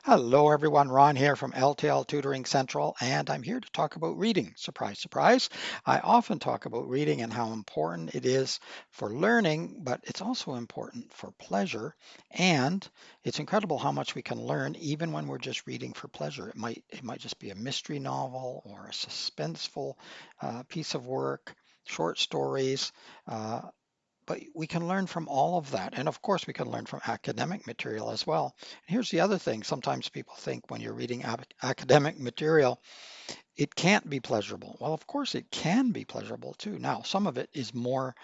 Hello, everyone. Ron here from L.T.L Tutoring Central, and I'm here to talk about reading. Surprise, surprise. I often talk about reading and how important it is for learning, but it's also important for pleasure. And it's incredible how much we can learn even when we're just reading for pleasure. It might just be a mystery novel or a suspenseful piece of work, short stories. Uh, but we can learn from all of that. And of course, we can learn from academic material as well. And here's the other thing. Sometimes people think when you're reading academic material, it can't be pleasurable. Well, of course, it can be pleasurable too. Now, some of it is more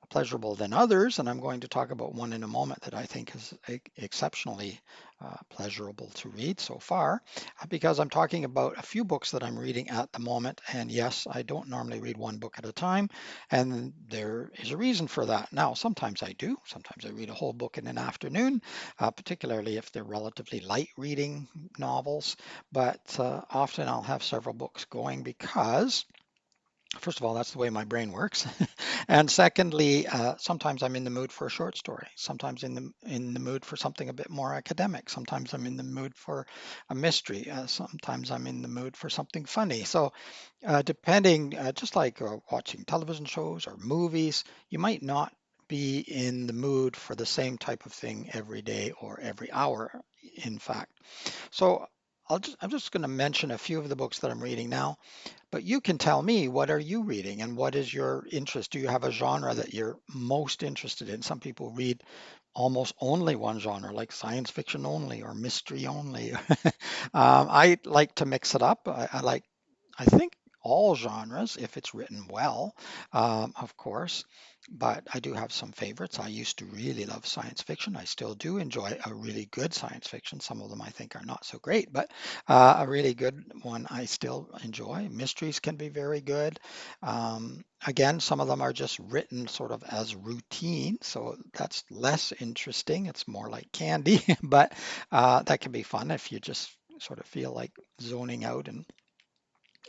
pleasurable than others, and I'm going to talk about one in a moment that I think is exceptionally pleasurable to read so far, because I'm talking about a few books that I'm reading at the moment. And yes, I don't normally read one book at a time, and there is a reason for that. Now, sometimes I do. Sometimes I read a whole book in an afternoon, particularly if they're relatively light reading novels. But often I'll have several books going because, first of all, that's the way my brain works. And secondly, sometimes I'm in the mood for a short story. Sometimes in the mood for something a bit more academic. Sometimes I'm in the mood for a mystery. Sometimes I'm in the mood for something funny. So depending, just like watching television shows or movies, you might not be in the mood for the same type of thing every day or every hour, in fact. So I'm just going to mention a few of the books that I'm reading now, but you can tell me, what are you reading and what is your interest? Do you have a genre that you're most interested in? Some people read almost only one genre, like science fiction only or mystery only. I like to mix it up. I think all genres if it's written well, of course. But I do have some favorites. I used to really love science fiction. I still do enjoy a really good science fiction. Some of them I think are not so great, but a really good one I still enjoy. Mysteries can be very good. Again, some of them are just written sort of as routine, so that's less interesting. It's more like candy, but that can be fun if you just sort of feel like zoning out and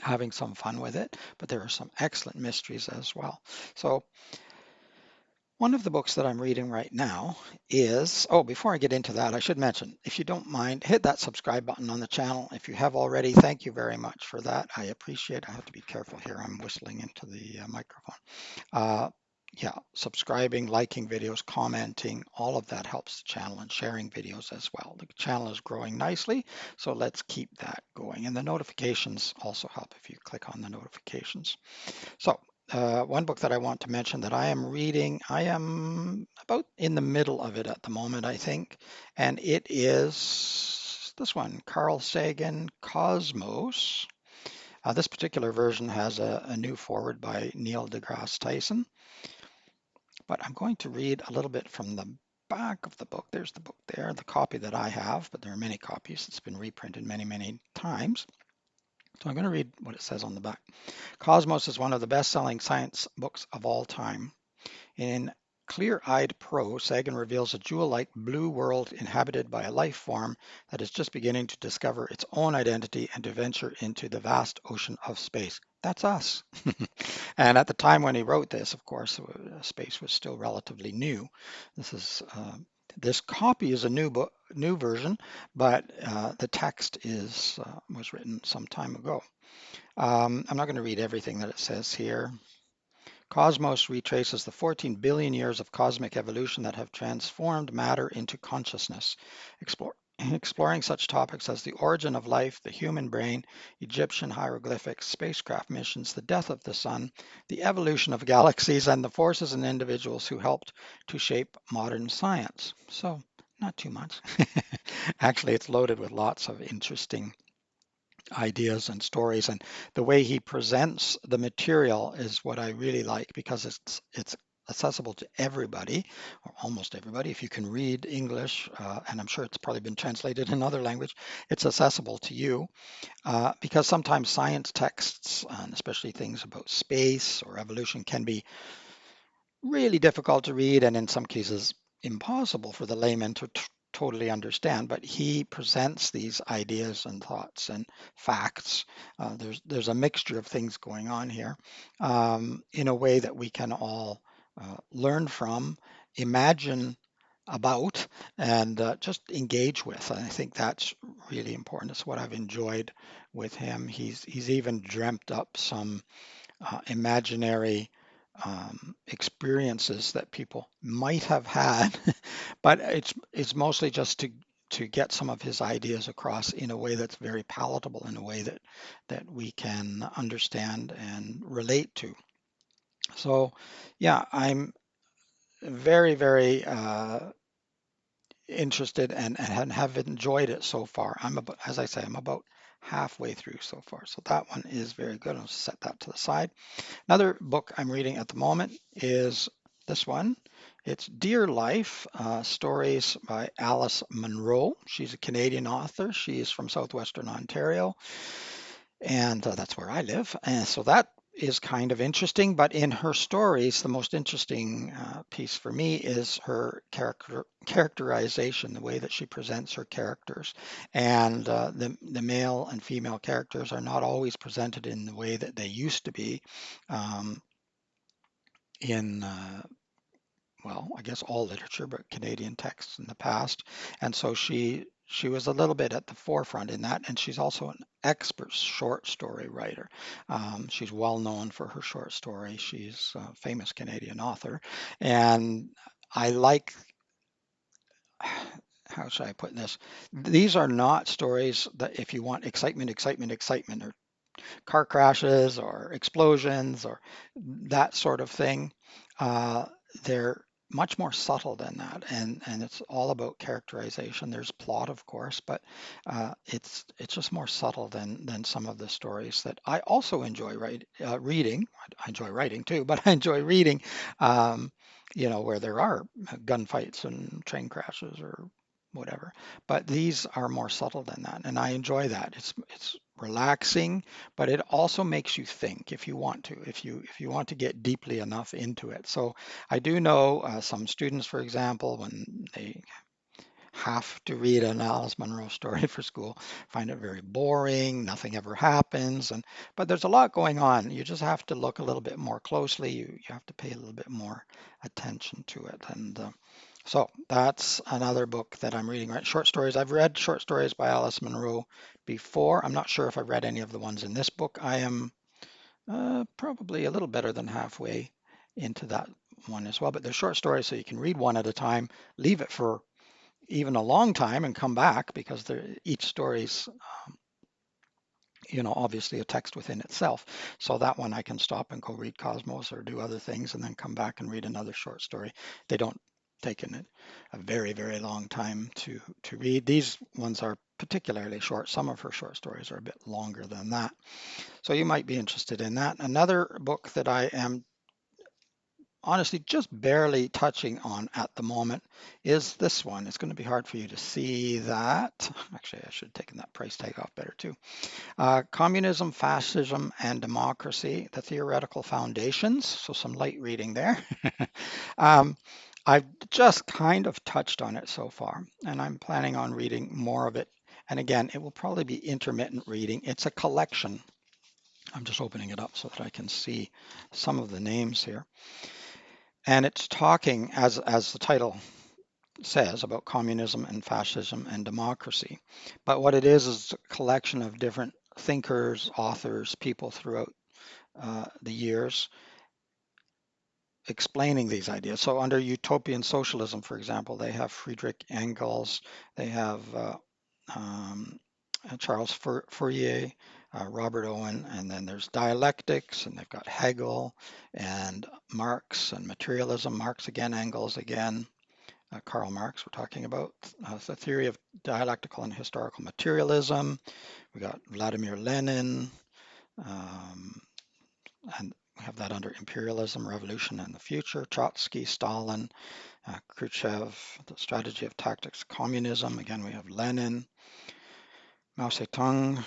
having some fun with it. But there are some excellent mysteries as well. So one of the books that I'm reading right now is, oh, before I get into that, I should mention, if you don't mind, hit that subscribe button on the channel. If you have already, thank you very much for that. I appreciate it. I have to be careful here. I'm whistling into the microphone. Uh, yeah, subscribing, liking videos, commenting, all of that helps the channel, and sharing videos as well. The channel is growing nicely, so let's keep that going. And the notifications also help if you click on the notifications. So one book that I want to mention that I am reading, I am about in the middle of it at the moment, I think, and it is this one, Carl Sagan, Cosmos. This particular version has a new foreword by Neil deGrasse Tyson, but I'm going to read a little bit from the back of the book. There's the book there, the copy that I have, but there are many copies. It's been reprinted many, many times. So I'm going to read what it says on the back. Cosmos is one of the best-selling science books of all time. In clear-eyed prose, Sagan reveals a jewel-like blue world inhabited by a life form that is just beginning to discover its own identity and to venture into the vast ocean of space. That's us. And at the time when he wrote this, of course, space was still relatively new. This is this copy is a new book, new version, but the text is was written some time ago. I'm not going to read everything that it says here. Cosmos retraces the 14 billion years of cosmic evolution that have transformed matter into consciousness, exploring such topics as the origin of life, the human brain, Egyptian hieroglyphics, spacecraft missions, the death of the sun, the evolution of galaxies, and the forces and individuals who helped to shape modern science. So, not too much. Actually, it's loaded with lots of interesting ideas and stories, and the way he presents the material is what I really like, because it's accessible to everybody, or almost everybody. If you can read English, and I'm sure it's probably been translated in other language, it's accessible to you, because sometimes science texts, and especially things about space or evolution, can be really difficult to read, and in some cases impossible for the layman to totally understand. But he presents these ideas and thoughts and facts. There's a mixture of things going on here, in a way that we can all learn from, imagine about and just engage with. And I think that's really important. It's what I've enjoyed with him. He's even dreamt up some imaginary experiences that people might have had, but it's mostly just to get some of his ideas across in a way that's very palatable, in a way that we can understand and relate to. So, yeah, I'm very, very interested and have enjoyed it so far. I'm about, as I say, I'm about halfway through so far. So that one is very good. I'll set that to the side. Another book I'm reading at the moment is this one. It's Dear Life, stories by Alice Munro. She's a Canadian author. She is from southwestern Ontario, and that's where I live. And so that is kind of interesting. But in her stories, the most interesting piece for me is her characterization, the way that she presents her characters. And the male and female characters are not always presented in the way that they used to be um, in well, I guess all literature, but Canadian texts in the past. And so she was a little bit at the forefront in that, and she's also an expert short story writer. She's well known for her short story. She's a famous Canadian author, and I like, how should I put this? These are not stories that if you want excitement, excitement, excitement, or car crashes or explosions or that sort of thing. Uh, they're much more subtle than that, and it's all about characterization. There's plot, of course, but it's just more subtle than some of the stories that I also enjoy reading. I enjoy writing too, but I enjoy reading. Um, where there are gunfights and train crashes or whatever. But these are more subtle than that, and I enjoy that. It's relaxing, but it also makes you think if you want to, if you want to get deeply enough into it. So I do know some students, for example, when they have to read an Alice Munro story for school, find it very boring, nothing ever happens, and but there's a lot going on. You just have to look a little bit more closely. You have to pay a little bit more attention to it. And so that's another book that I'm reading, right? Short stories. I've read short stories by Alice Munro before. I'm not sure if I've read any of the ones in this book. I am probably a little better than halfway into that one as well. But they're short stories, so you can read one at a time, leave it for even a long time, and come back because each story's obviously a text within itself. So that one I can stop and go read Cosmos or do other things and then come back and read another short story. They don't take a very, very long time to read. These ones are particularly short. Some of her short stories are a bit longer than that. So you might be interested in that. Another book that I am honestly just barely touching on at the moment is this one. It's going to be hard for you to see that. Actually, I should have taken that price tag off better too. Communism, Fascism, and Democracy, the Theoretical Foundations. So some light reading there. um, I've just kind of touched on it so far, and I'm planning on reading more of it. And again, it will probably be intermittent reading. It's a collection. I'm just opening it up so that I can see some of the names here. And it's talking, as the title says, about communism and fascism and democracy. But what it is a collection of different thinkers, authors, people throughout the years explaining these ideas. So under utopian socialism, for example, they have Friedrich Engels, they have um, Charles Fourier, Robert Owen, and then there's dialectics, and they've got Hegel and Marx and materialism, Marx again, Engels again, Karl Marx we're talking about, the theory of dialectical and historical materialism. We got Vladimir Lenin, um, and we have that under imperialism, revolution, and the future. Trotsky, Stalin, Khrushchev, the strategy of tactics, communism. Again, we have Lenin, Mao Zedong,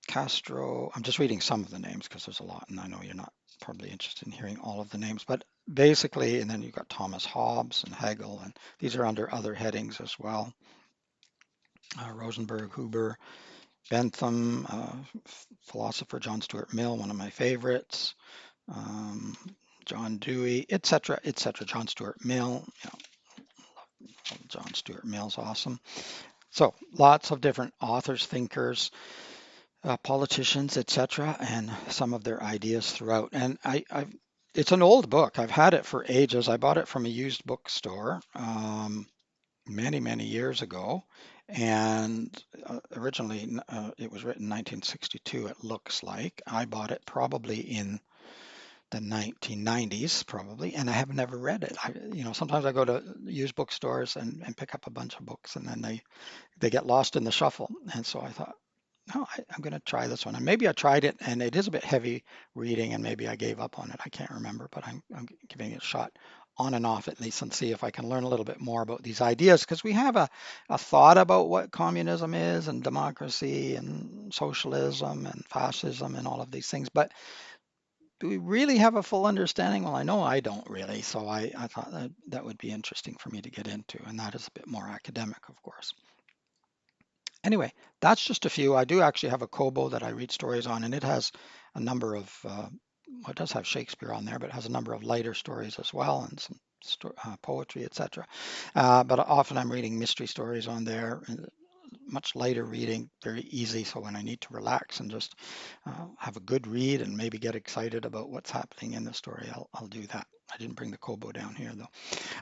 Castro. I'm just reading some of the names because there's a lot, and I know you're not probably interested in hearing all of the names, but basically, and then you've got Thomas Hobbes and Hegel, and these are under other headings as well. Rosenberg, Huber, Bentham, philosopher John Stuart Mill, one of my favorites, um, John Dewey, etc., etc. John Stuart Mill, John Stuart Mill's awesome. So lots of different authors, thinkers, politicians, etc., and some of their ideas throughout. And it's an old book. I've had it for ages. I bought it from a used bookstore many, many years ago. And originally, it was written in 1962, it looks like. I bought it probably in the 1990s, probably, and I have never read it. Sometimes I go to used bookstores and pick up a bunch of books, and then they get lost in the shuffle. And so I thought, no, I'm going to try this one. And maybe I tried it and it is a bit heavy reading and maybe I gave up on it. I can't remember, but I'm giving it a shot on and off at least and see if I can learn a little bit more about these ideas because we have a thought about what communism is and democracy and socialism and fascism and all of these things. But do we really have a full understanding? Well, I know I don't really. So I thought that would be interesting for me to get into. And that is a bit more academic, of course. Anyway, that's just a few. I do actually have a Kobo that I read stories on, and it has a number of, well, it does have Shakespeare on there, but it has a number of lighter stories as well and some poetry, etc. But often I'm reading mystery stories on there, much lighter reading, very easy. So when I need to relax and just have a good read and maybe get excited about what's happening in the story, I'll do that. I didn't bring the Kobo down here though.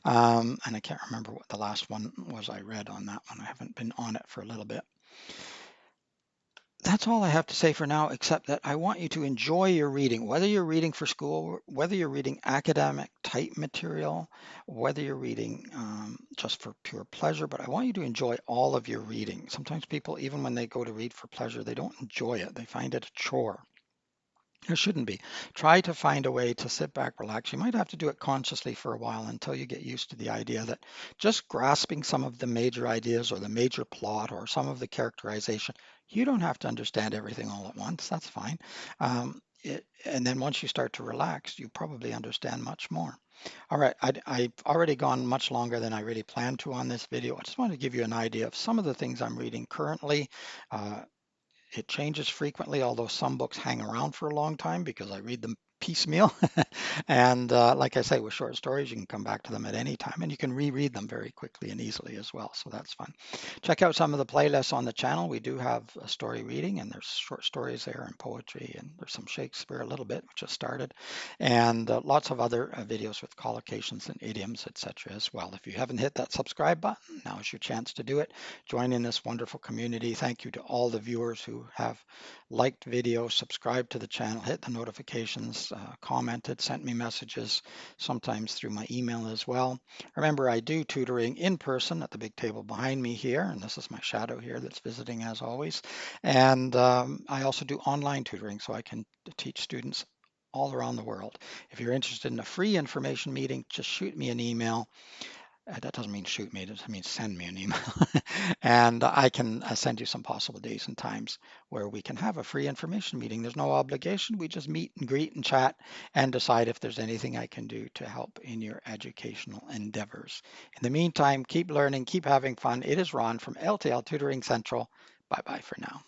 And I can't remember what the last one was I read on that one. I haven't been on it for a little bit. That's all I have to say for now, except that I want you to enjoy your reading, whether you're reading for school, whether you're reading academic type material, whether you're reading just for pure pleasure, but I want you to enjoy all of your reading. Sometimes people, even when they go to read for pleasure, they don't enjoy it. They find it a chore. It shouldn't be. Try to find a way to sit back, relax. You might have to do it consciously for a while until you get used to the idea that just grasping some of the major ideas or the major plot or some of the characterization, you don't have to understand everything all at once. That's fine. And then once you start to relax, you probably understand much more. All right, I've already gone much longer than I really planned to on this video. I just want to give you an idea of some of the things I'm reading currently. Uh, it changes frequently, although some books hang around for a long time because I read them piecemeal. And like I say, with short stories, you can come back to them at any time and you can reread them very quickly and easily as well. So that's fun. Check out some of the playlists on the channel. We do have a story reading and there's short stories there and poetry and there's some Shakespeare a little bit, which just started, and lots of other videos with collocations and idioms, etc. as well. If you haven't hit that subscribe button, now is your chance to do it. Join in this wonderful community. Thank you to all the viewers who have liked videos, subscribed to the channel, hit the notifications, commented, sent me messages, sometimes through my email as well. Remember, I do tutoring in person at the big table behind me here, and this is my shadow here that's visiting as always. And I also do online tutoring, so I can teach students all around the world. If you're interested in a free information meeting, just shoot me an email. That doesn't mean shoot me, it means send me an email. And I can send you some possible days and times where we can have a free information meeting. There's no obligation. We just meet and greet and chat and decide if there's anything I can do to help in your educational endeavors. In the meantime, keep learning, keep having fun. It is Ron from L.T.L Tutoring Central. Bye bye for now.